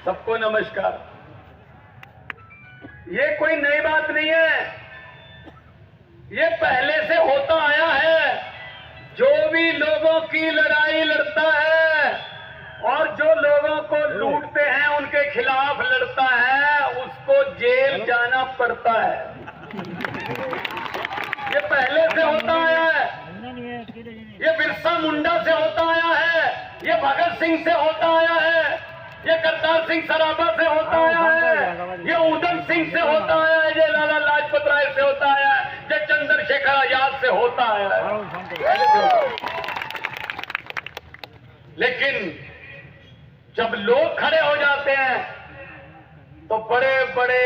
सबको नमस्कार। ये कोई नई बात नहीं है, ये पहले से होता आया है। जो भी लोगों की लड़ाई लड़ता है और जो लोगों को लूटते हैं उनके खिलाफ लड़ता है, उसको जेल जाना पड़ता है। ये पहले से होता आया है, ये बिरसा मुंडा से होता आया है, ये भगत सिंह से होता आया है, ये करतार सिंह सराभा से होता आया है, ये उधम सिंह से होता आया है, ये लाला लाजपत राय से होता आया है, ये चंद्रशेखर आजाद से होता आया है। लेकिन जब लोग खड़े हो जाते हैं तो बड़े बड़े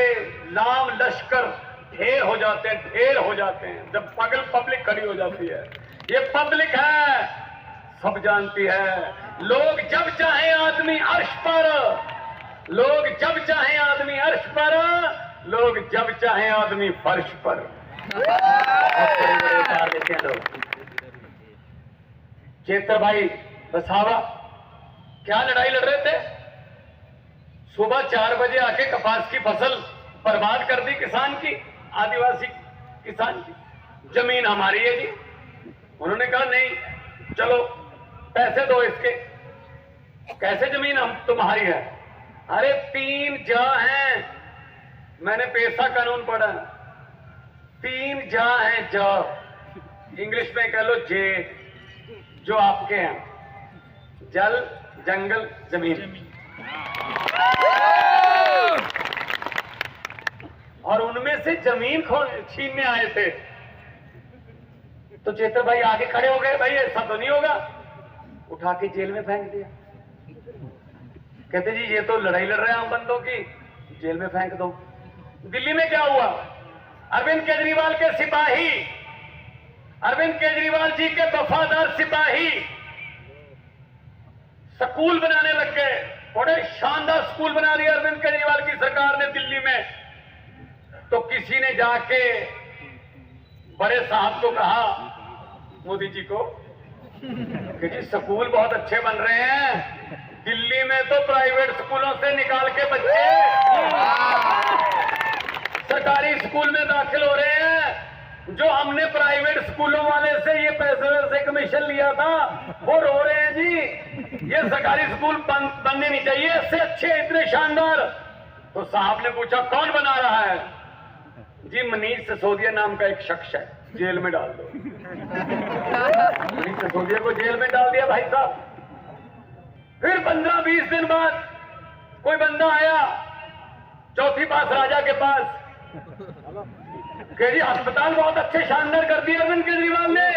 लाम लश्कर ढेर हो जाते हैं, ढेर हो जाते हैं। जब पब्लिक खड़ी हो जाती है, ये पब्लिक है, सब जानती है। लोग जब चाहे आदमी अर्श पर, लोग जब चाहे आदमी अर्श पर, लोग जब चाहे आदमी फर्श पर। देते हैं लोग। चेतर भाई बसावा क्या लड़ाई लड़ रहे थे? सुबह 4 बजे आके कपास की फसल बर्बाद कर दी किसान की, आदिवासी किसान की। जमीन हमारी है जी। उन्होंने कहा नहीं, चलो पैसे दो इसके। कैसे जमीन हम तुम्हारी है? अरे 3 जा हैं, मैंने पैसा कानून पढ़ा, 3 जा हैं, जा इंग्लिश में कह लो जे, जो आपके हैं, जल, जंगल, जमीन। और उनमें से जमीन छीनने आए थे। तो चेतर भाई आगे खड़े हो गए, भाई ऐसा तो नहीं होगा, उठा के जेल में फेंक दिया। कहते जी ये तो लड़ाई लड़ रहे हैं हम बंदों की, जेल में फेंक दो। दिल्ली में क्या हुआ? अरविंद केजरीवाल के सिपाही, अरविंद केजरीवाल जी के वफादार सिपाही स्कूल बनाने लग गए। बड़े शानदार स्कूल बना दिया अरविंद केजरीवाल की सरकार ने दिल्ली में। तो किसी ने जाके बड़े साहब को कहा, मोदी जी को, कि जी स्कूल बहुत अच्छे बन रहे हैं, दिल्ली में तो प्राइवेट स्कूलों से निकाल के बच्चे सरकारी स्कूल में दाखिल हो रहे हैं। जो हमने प्राइवेट स्कूलों वाले से ये पैसे से कमीशन लिया था वो रो रहे हैं जी, ये सरकारी स्कूल बनने नहीं चाहिए, इससे अच्छे, इतने शानदार। तो साहब ने पूछा कौन बना रहा है? जी मनीष सिसोदिया नाम का एक शख्स है, जेल में डाल दो। मनीष सिसोदिया को जेल में डाल दिया भाई साहब। फिर 15-20 दिन बाद कोई बंदा आया चौथी पास राजा के पास, कह जी अस्पताल बहुत अच्छे शानदार कर दिए अरविंद केजरीवाल ने,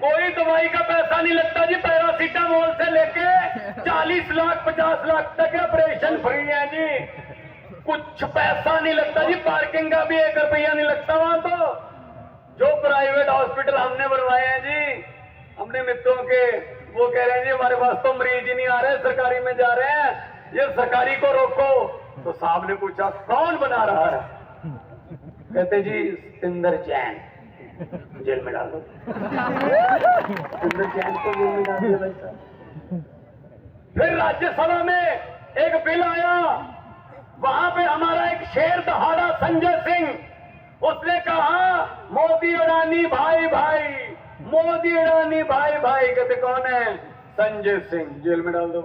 कोई दवाई का पैसा नहीं लगता जी, पैरासीटामोल से लेके 40 लाख 50 लाख तक ऑपरेशन फ्री है जी, कुछ पैसा नहीं लगता जी, पार्किंग का भी 1 रुपया नहीं लगता वहां। तो जो प्राइवेट हॉस्पिटल हमने बनवाए हैं जी, हमने मित्रों के, वो कह रहे हैं जी हमारे पास तो मरीज ही नहीं आ रहे, सरकारी में जा रहे हैं, ये सरकारी को रोको। तो साहब ने पूछा कौन बना रहा है? कहते जी सतिंदर जैन, जेल में डाल दो। सतिंदर जैन को जेल में डाल दिया भाई साहब। फिर राज्यसभा में एक बिल आया, वहां पे हमारा एक शेर दहाड़ा संजय सिंह, उसने कहा मोदी अडानी भाई भाई, मोदी अडानी भाई भाई। कहते कौन है? संजय सिंह, जेल में डाल दो।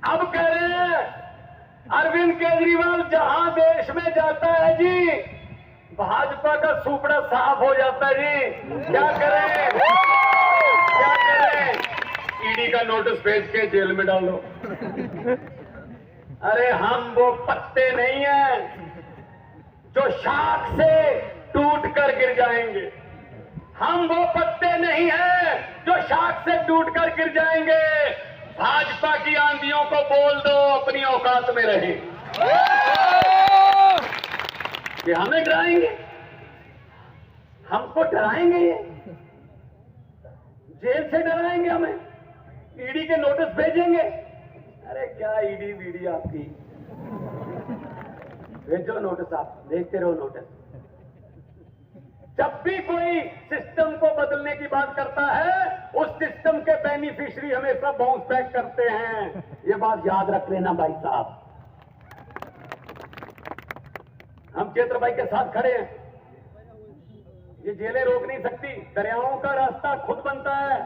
अब कह रहे हैं अरविंद केजरीवाल जहां देश में जाता है जी, भाजपा का सुपड़ा साफ हो जाता है जी। क्या करें, क्या करें? ईडी का नोटिस भेज के जेल में डाल दो। अरे हम वो पत्ते नहीं हैं जो शाख से टूट कर गिर जाएंगे, हम वो पत्ते नहीं हैं जो शाख से टूट कर गिर जाएंगे। भाजपा की आंधियों को बोल दो अपनी औकात में रहे। ये हमें डराएंगे, हमको डराएंगे, ये जेल से डराएंगे हमें, ईडी के नोटिस भेजेंगे। अरे क्या ईडी वीडी आपकी, भेजो नोटिस, आप भेजते रहो नोटिस। जब भी कोई सिस्टम को बदलने की बात करता है, उस सिस्टम के बेनिफिशियरी हमेशा बाउंस बैक करते हैं। ये बात याद रख लेना भाई साहब। हम चेत्र भाई के साथ खड़े हैं। ये जेलें रोक नहीं सकती। दरियाओं का रास्ता खुद बनता है,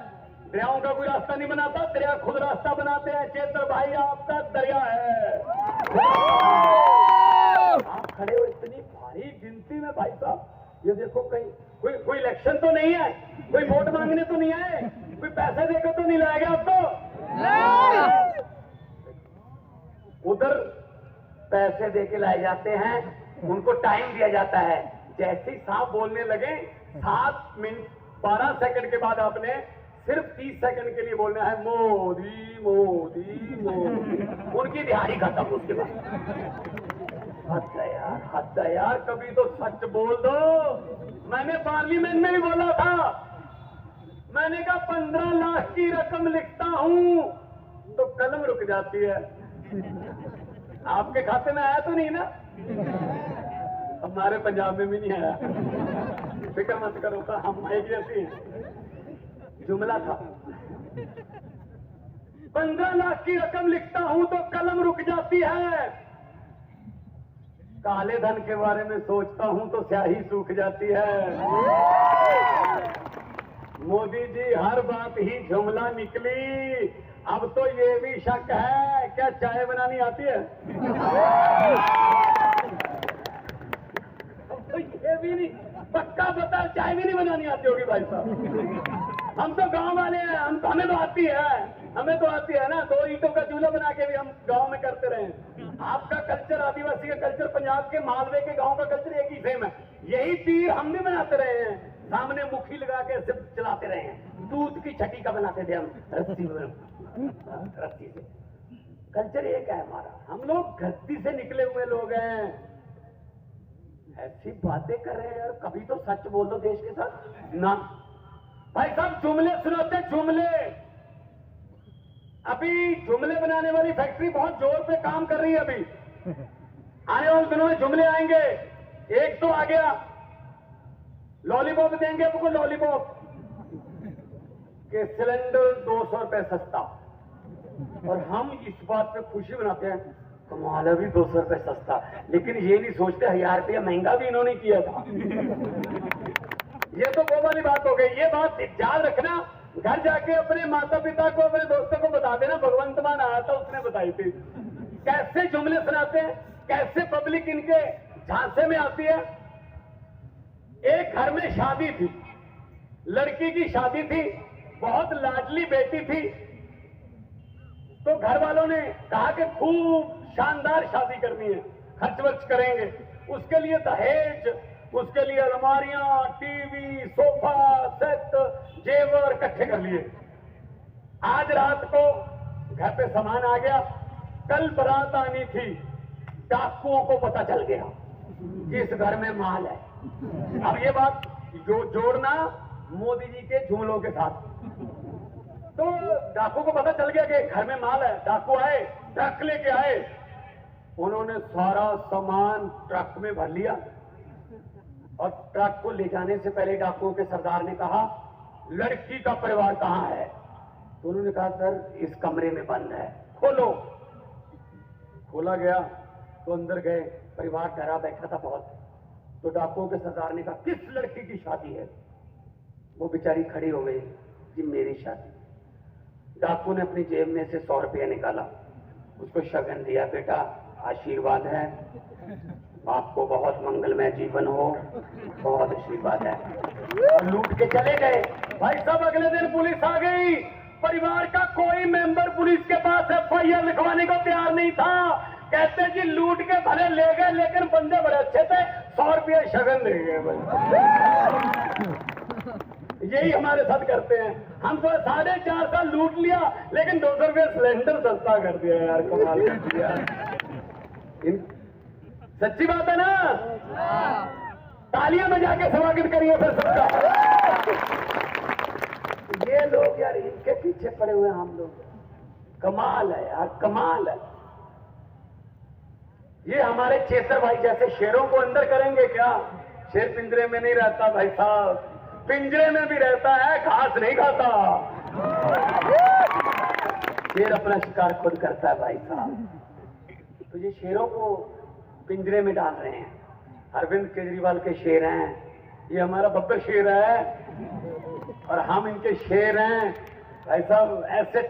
दरियाओं का कोई रास्ता नहीं बनाता, दरिया खुद रास्ता बनाते हैं। चेत्र भाई आपका दरिया है। आप खड़े हो इतनी भारी गिनती में भाई साहब। ये देखो, कहीं कोई इलेक्शन तो नहीं है, कोई वोट मांगने तो नहीं आए, कोई पैसे देकर तो नहीं लाएगा आपको। उधर पैसे देके लाए जाते हैं, उनको टाइम दिया जाता है। जैसे ही साहब बोलने लगे, 7 मिनट 12 सेकंड के बाद आपने सिर्फ 30 सेकंड के लिए बोलना है मोदी मोदी मोदी। उनकी दिहाड़ी खत्म। उसके बाद हद है यार, कभी तो सच बोल दो। मैंने पार्लियामेंट में भी बोला था, मैंने कहा 15 लाख की रकम लिखता हूं तो कलम रुक जाती है। आपके खाते में आया तो नहीं ना? हमारे पंजाब में भी नहीं आया, फिक्र मत करो। का हम एक जैसी हैं। जुमला था, 15 लाख की रकम लिखता हूं तो कलम रुक जाती है। काले धन के बारे में सोचता हूं तो स्याही सूख जाती है। मोदी जी, हर बात ही जुमला निकली। अब तो ये भी शक है, क्या चाय बनानी आती है? तो ये भी नहीं, पक्का बता, चाय भी नहीं बनानी आती होगी भाई साहब। हम तो गांव वाले हैं, हमें तो आती है ना। 2 ईंटों का चूल्हा बना के भी हम गांव में करते रहे। आपका कल्चर, आदिवासी का कल्चर, पंजाब के मालवे के गांव का कल्चर एक ही सेम है। यही तीर हम भी बनाते रहे हैं, सामने मुखी लगा के सिर्फ चलाते रहे हैं। दूध की छठी का बनाते थे हम, रस्सी से। कल्चर एक है हमारा। हम लोग धरती से निकले हुए लोग हैं। ऐसी बातें कर रहे हैं यार, कभी तो सच बोल दो देश के साथ ना। भाई साहब, जुमले सुनाते, जुमले। अभी जुमले बनाने वाली फैक्ट्री बहुत जोर पे काम कर रही है। अभी आने वाले दिनों में जुमले आएंगे। एक तो आ गया, लॉलीपॉप देंगे आपको, लॉलीपॉप के सिलेंडर 200 रुपए सस्ता। और हम इस बात पे खुशी मनाते हैं, कमाल है भी 200 रुपए सस्ता। लेकिन ये नहीं सोचते 1000 रुपया महंगा भी इन्होंने किया था। ये तो वो वाली बात हो गई। ये बात याद रखना, घर जाके अपने माता पिता को, अपने दोस्तों को बता देना। भगवंत मान आया था, उसने बताई थी कैसे जुमले सुनाते हैं, कैसे पब्लिक इनके झांसे में आती है। एक घर में शादी थी, लड़की की शादी थी, बहुत लाडली बेटी थी। तो घर वालों ने कहा कि खूब शानदार शादी करनी है, खर्च वर्च करेंगे। उसके लिए दहेज, उसके लिए अलमारियां, टीवी, सोफा सेट, जेवर इकट्ठे कर लिए। आज रात को घर पे सामान आ गया, कल बारात आनी थी। डाकुओं को पता चल गया कि इस घर में माल है। अब ये बात जोड़ना मोदी जी के जुमलों के साथ। तो डाकू को पता चल गया कि घर में माल है। डाकू आए, ट्रक लेके आए, उन्होंने सारा सामान ट्रक में भर लिया। और ट्रक को ले जाने से पहले डाकुओं के सरदार ने कहा, लड़की का परिवार कहाँ है? तो उन्होंने कहा, सर इस कमरे में बंद है, खोलो। खोला गया तो अंदर गए, परिवार डरा बैठा था बहुत। तो डाकुओं के सरदार ने कहा, किस लड़की की शादी है? वो बेचारी खड़ी हो गई, जी मेरी शादी। डाकू ने अपनी जेब में से 100 रुपया निकाला, उसको शगन दिया, बेटा आशीर्वाद है, आपको बहुत मंगलमय जीवन हो, बहुत आशीर्वाद है। और लूट के चले गए। भाई साहब, अगले दिन पुलिस आ गई। परिवार का कोई मेंबर पुलिस के पास FIR लिखवाने को तैयार नहीं था। कहते जी लूट के भले ले गए, लेकिन बंदे बड़े अच्छे थे, 100 रुपया शगन दे गए। यही हमारे साथ करते हैं। हम तो 4.5 साल लूट लिया, लेकिन 200 रुपये सिलेंडर सस्ता कर दिया यार, कमाल कर दिया। सच्ची बात है ना? तालियां बजा के स्वागत करिए फिर सबका। ये लोग यार, इनके पीछे पड़े हुए हम लोग। कमाल है यार, कमाल है। ये हमारे चेतर भाई जैसे शेरों को अंदर करेंगे क्या? शेर पिंजरे में नहीं रहता भाई साहब, पिंजरे में भी रहता है, घास नहीं खाता। शेर अपना शिकार खुद करता है भाई साहब। तो ये शेरों को पिंजरे में डाल रहे हैं। अरविंद केजरीवाल के शेर हैं, ये हमारा बब्बर शेर है और हम इनके शेर हैं भाई साहब। ऐसे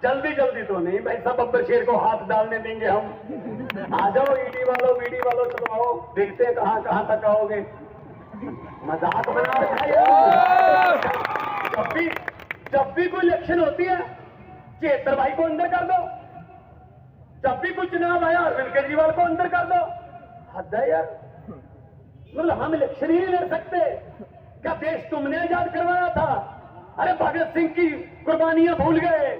जल्दी जल्दी तो नहीं भाई साहब बब्बर शेर को हाथ डालने देंगे हम। आ जाओ ईडी वालों बीडी वालों, चलो आओ, देखते हैं कहां कहां तक आओगे। मजाक बना रखा है। जब भी कोई इलेक्शन होती है, चेतर भाई को अंदर कर दो। जब भी कोई चुनाव आया, अरविंद केजरीवाल को अंदर कर दो। हद है यार, मतलब हम इलेक्शन ही नहीं लड़ सकते क्या? देश तुमने आजाद करवाया था। अरे भगत सिंह की कुर्बानियां भूल गए,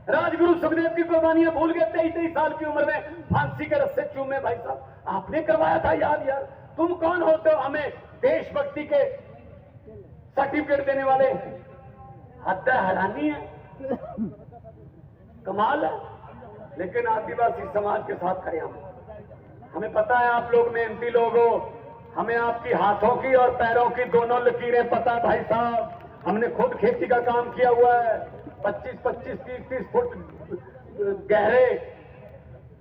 राजगुरु सुखदेव की कुर्बानियां भूल गए। 23 साल की उम्र में फांसी के रस्से चूमे भाई साहब, आपने करवाया था याद। यार तुम कौन होते हो हमें देशभक्ति के सर्टिफिकेट देने वाले? हद है, हैरानी है, कमाल है। लेकिन आदिवासी समाज के साथ खड़े हम। हमें पता है आप लोग मेहनती लोग हो, हमें आपकी हाथों की और पैरों की दोनों लकीरें पता है भाई साहब। हमने खुद खेती का काम किया हुआ है। 25-25, 30-30 फुट गहरे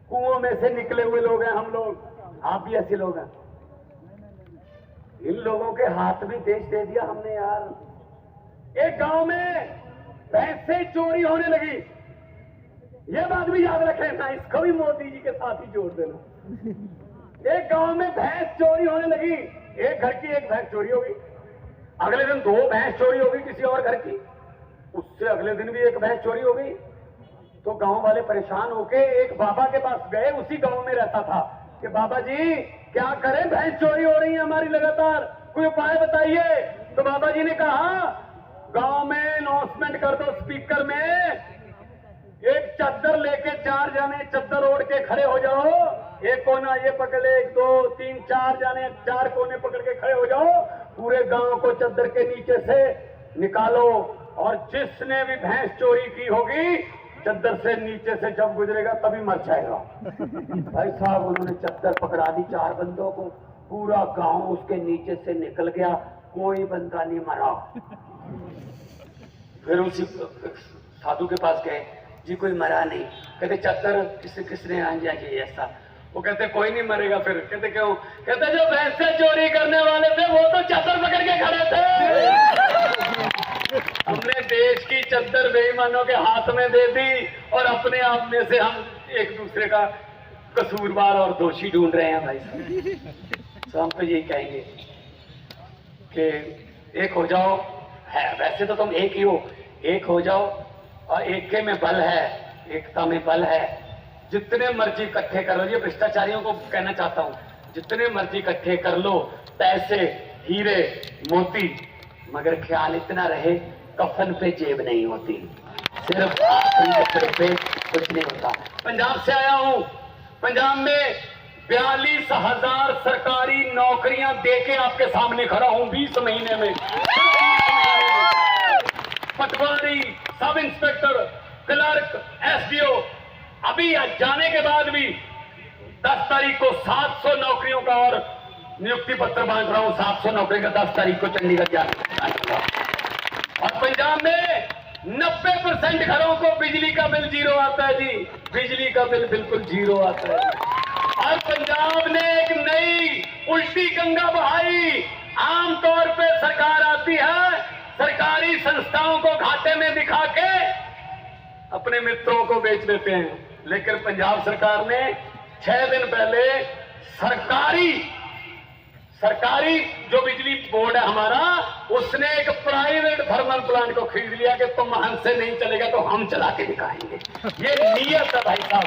कुओं में से निकले हुए लोग हैं हम लोग। आप भी ऐसे लोग हैं। इन लोगों के हाथ भी देश दे दिया हमने यार। एक गांव में भैंसें चोरी होने लगी, ये बात भी याद रखें ना, इसको भी मोदी जी के साथ ही जोड़ देना। एक गांव में भैंस चोरी होने लगी, एक घर की एक भैंस चोरी हो गई। अगले दिन 2 भैंस चोरी हो गई किसी और घर की, उससे अगले दिन भी एक भैंस चोरी हो गई। तो गांव वाले परेशान होके एक बाबा के पास गए, उसी गांव में रहता था, कि बाबा जी क्या करें, भैंस चोरी हो रही है हमारी लगातार, कोई उपाय बताइए। तो बाबा जी ने कहा गांव में अनाउंसमेंट कर दो स्पीकर में, एक चद्दर लेके 4 जाने चद्दर ओढ़ के खड़े हो जाओ, एक कोना ये पकड़ ले, 1 2 3 4 जाने 4 कोने पकड़ के खड़े हो जाओ, पूरे गांव को चद्दर के नीचे से निकालो, और जिसने भी भैंस चोरी की होगी चद्दर से नीचे से जब गुजरेगा तभी मर जाएगा। भाई साहब उन्होंने चद्दर पकड़ा दी 4 बंदों को, पूरा गांव उसके नीचे से निकल गया, कोई बंदा नहीं मरा। फिर उसी साधु के पास गए, जी कोई मरा नहीं। कहते चद्दर किसने आंजा की ऐसा? वो कहते कोई नहीं मरेगा। फिर कहते क्यों? कहते जो भैंसे चोरी करने वाले थे वो तो चद्दर पकड़ के खड़े थे। हमने देश की चद्दर बेईमानों के हाथ में दे दी और अपने आप में से हम एक दूसरे का कसूरवार और दोषी ढूंढ रहे हैं भाई साहब। तो हम तो यही कहेंगे कि एक हो जाओ, है वैसे तो तुम एक ही हो, एक हो जाओ, और एक में बल है, एकता में बल है। जितने मर्जी इकट्ठे कर लो, ये भ्रष्टाचारियों को कहना चाहता हूं, जितने मर्जी इकट्ठे कर लो पैसे, हीरे, मोती, मगर ख्याल इतना रहे कफन पे जेब नहीं होती, सिर्फ आखिरी पे कुछ नहीं होता। पंजाब से आया हूं, पंजाब में 42,000 सरकारी नौकरियां देके आपके सामने खड़ा हूं 20 महीने में। पटवारी, सब इंस्पेक्टर, क्लर्क, एसडीओ, अभी जाने के बाद भी 10 तारीख को 700 नौकरियों का और नियुक्ति पत्र बांट रहा हूं। 700 नौकरी का 10 तारीख को चंडीगढ़ जाना। और पंजाब में 90% घरों को बिजली का बिल 0 आता है जी, बिजली का बिल बिल्कुल 0 आता है। और पंजाब ने एक नई उल्टी गंगा बहाई। आमतौर पे सरकार आती है, सरकारी संस्थाओं को घाटे में दिखा के अपने मित्रों को बेच देते हैं, लेकिन पंजाब सरकार ने 6 दिन पहले सरकारी जो बिजली बोर्ड है हमारा, उसने एक प्राइवेट थर्मल प्लांट को खरीद लिया कि तुम हमसे नहीं चलेगा तो हम चला के दिखाएंगे। ये नियत है भाई साहब,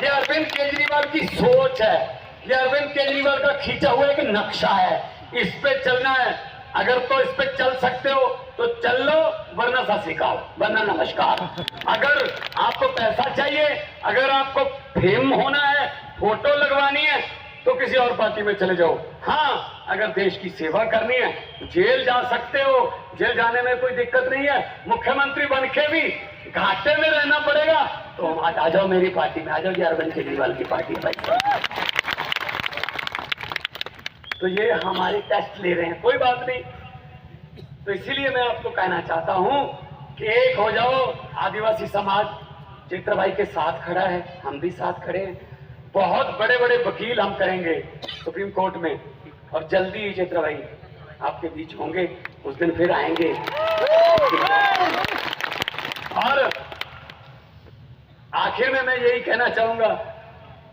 ये अरविंद केजरीवाल की सोच है, ये अरविंद केजरीवाल का खींचा हुआ एक नक्शा है। इस पे चलना है, अगर तो इस पे चल सकते हो तो चल लो, वरना सत श्री अकाल, वरना नमस्कार। अगर आपको पैसा चाहिए, अगर आपको फेम होना है, फोटो लगवानी है, तो किसी और पार्टी में चले जाओ। हाँ, अगर देश की सेवा करनी है, जेल जा सकते हो, जेल जाने में कोई दिक्कत नहीं है। मुख्यमंत्री बन के भी घाटे में रहना पड़ेगा तो आ जाओ मेरी पार्टी में, आ जाओ, अरविंद केजरीवाल की पार्टी में। तो ये हमारे टेस्ट ले रहे हैं, कोई बात नहीं। तो इसीलिए मैं आपको कहना चाहता हूं कि एक हो जाओ। आदिवासी समाज चित्र भाई के साथ खड़ा है, हम भी साथ खड़े हैं। बहुत बड़े बड़े वकील हम करेंगे सुप्रीम कोर्ट में, और जल्दी ही चित्र भाई आपके बीच होंगे, उस दिन फिर आएंगे। और आखिर में मैं यही कहना चाहूंगा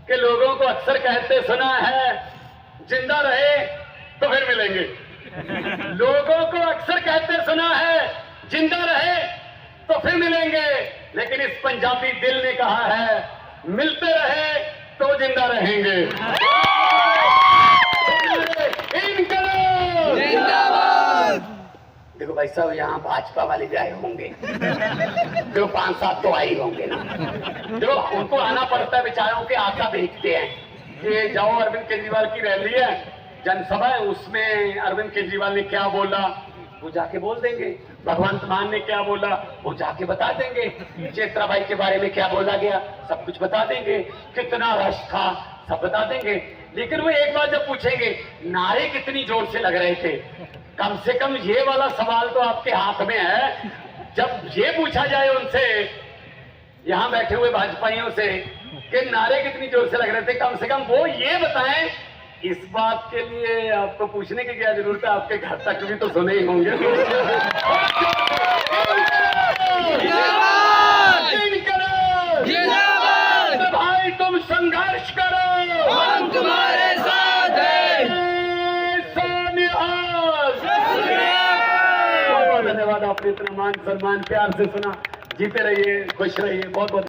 कि लोगों को अक्सर कहते सुना है, जिंदा रहे तो फिर मिलेंगे। लोगों को अक्सर कहते सुना है, जिंदा रहे तो फिर मिलेंगे, लेकिन इस पंजाबी दिल ने कहा है, मिलते रहे तो जिंदा रहेंगे। देखो भाई साहब, यहाँ भाजपा वाले भी आए होंगे, जो 5-7 तो आए होंगे ना, जो उनको आना पड़ता है बेचारों के, आका भेजते हैं कि जाओ अरविंद केजरीवाल की रैली है, जनसभा है, उसमें अरविंद केजरीवाल ने क्या बोला वो जाके बोल देंगे, भगवंत मान ने क्या बोला वो जाके बता देंगे, चेत्रा भाई के बारे में क्या बोला गया सब कुछ बता देंगे, कितना रश था सब बता देंगे। लेकिन वो एक बार जब पूछेंगे नारे कितनी जोर से लग रहे थे, कम से कम ये वाला सवाल तो आपके हाथ में है। जब ये पूछा जाए उनसे, यहां बैठे हुए भाजपाइयों से, कि नारे कितनी जोर से लग रहे थे, कम से कम वो ये बताएं। इस बात के लिए आपको पूछने की क्या जरूरत है, आपके घर तक भी तो सुने ही होंगे। भाई तुम संघर्ष करो, हम तुम्हारे साथ हैं। बहुत धन्यवाद, आपने इतना मान सम्मान प्यार से सुना। जीते रहिए, खुश रहिए, बहुत बहुत